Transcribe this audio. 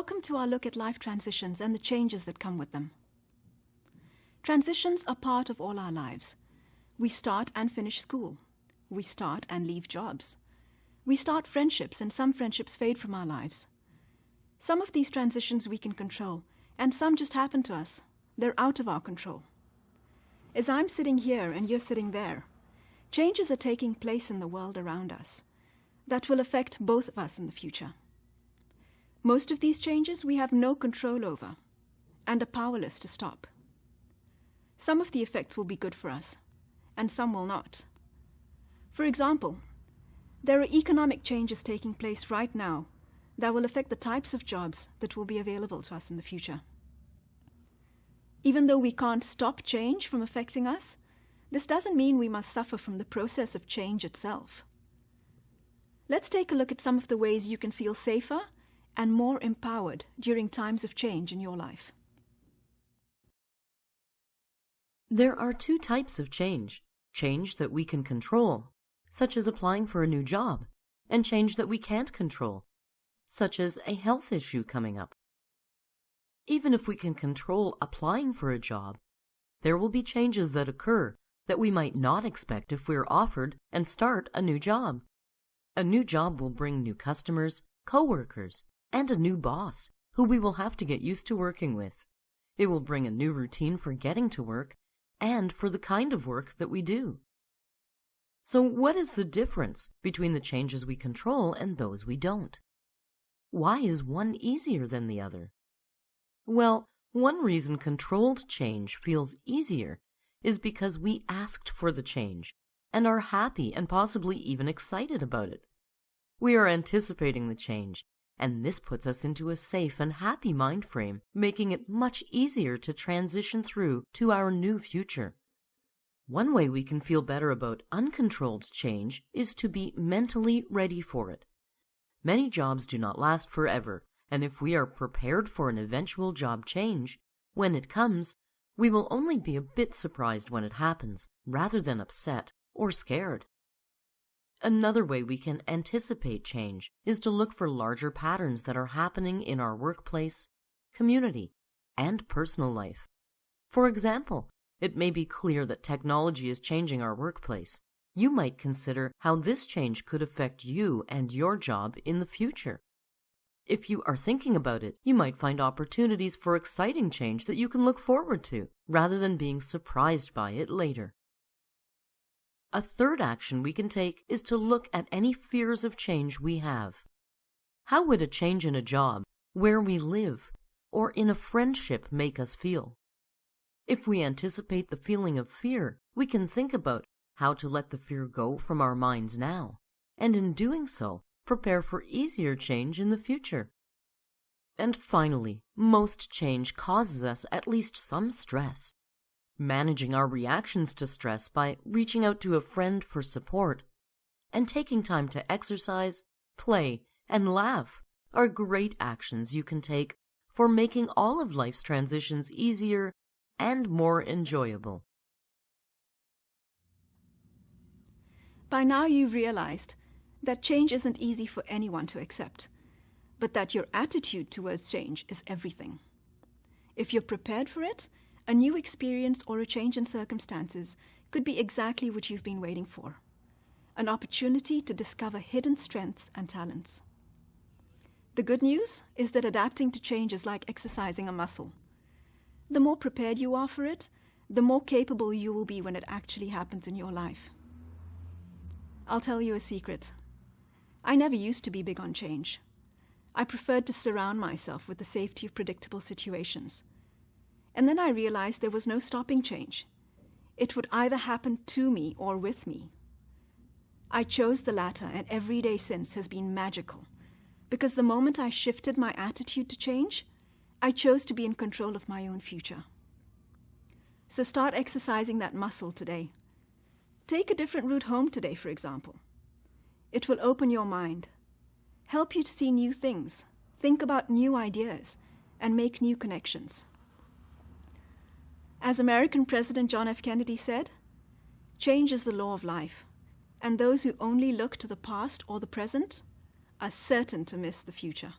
Welcome to our look at life transitions and the changes that come with them. Transitions are part of all our lives. We start and finish school. We start and leave jobs. We start friendships, and some friendships fade from our lives. Some of these transitions we can control, and some just happen to us. They're out of our control. As I'm sitting here and you're sitting there, changes are taking place in the world around us that will affect both of us in the future. Most of these changes we have no control over and are powerless to stop. Some of the effects will be good for us, and some will not. For example, there are economic changes taking place right now that will affect the types of jobs that will be available to us in the future. Even though we can't stop change from affecting us, this doesn't mean we must suffer from the process of change itself. Let's take a look at some of the ways you can feel safer and more empowered during times of change in your life. There are two types of change that we can control, such as applying for a new job, and change that we can't control, such as a health issue coming up. Even if we can control applying for a job, there will be changes that occur that we might not expect if we're offered and start a new job. A new job will bring new customers, co-workers, and a new boss who we will have to get used to working with. It will bring a new routine for getting to work and for the kind of work that we do. So what is the difference between the changes we control and those we don't? Why is one easier than the other? Well, one reason controlled change feels easier is because we asked for the change and are happy and possibly even excited about it. We are anticipating the change, and this puts us into a safe and happy mind frame, making it much easier to transition through to our new future. One way we can feel better about uncontrolled change is to be mentally ready for it. Many jobs do not last forever, and if we are prepared for an eventual job change, when it comes, we will only be a bit surprised when it happens, rather than upset or scared. Another way we can anticipate change is to look for larger patterns that are happening in our workplace, community, and personal life. For example, it may be clear that technology is changing our workplace. You might consider how this change could affect you and your job in the future. If you are thinking about it, you might find opportunities for exciting change that you can look forward to, rather than being surprised by it later. A third action we can take is to look at any fears of change we have. How would a change in a job, where we live, or in a friendship make us feel? If we anticipate the feeling of fear, we can think about how to let the fear go from our minds now, and in doing so, prepare for easier change in the future. And finally, most change causes us at least some stress. Managing our reactions to stress by reaching out to a friend for support and taking time to exercise, play, and laugh are great actions you can take for making all of life's transitions easier and more enjoyable. By now you've realized that change isn't easy for anyone to accept, but that your attitude towards change is everything. If you're prepared for it, a new experience or a change in circumstances could be exactly what you've been waiting for, an opportunity to discover hidden strengths and talents. The good news is that adapting to change is like exercising a muscle. The more prepared you are for it, the more capable you will be when it actually happens in your life. I'll tell you a secret. I never used to be big on change. I preferred to surround myself with the safety of predictable situations. And then I realized there was no stopping change. It would either happen to me or with me. I chose the latter, and every day since has been magical, because the moment I shifted my attitude to change, I chose to be in control of my own future. So start exercising that muscle today. Take a different route home today, for example. It will open your mind, help you to see new things, think about new ideas, and make new connections. As American President John F. Kennedy said, change is the law of life, and those who only look to the past or the present are certain to miss the future.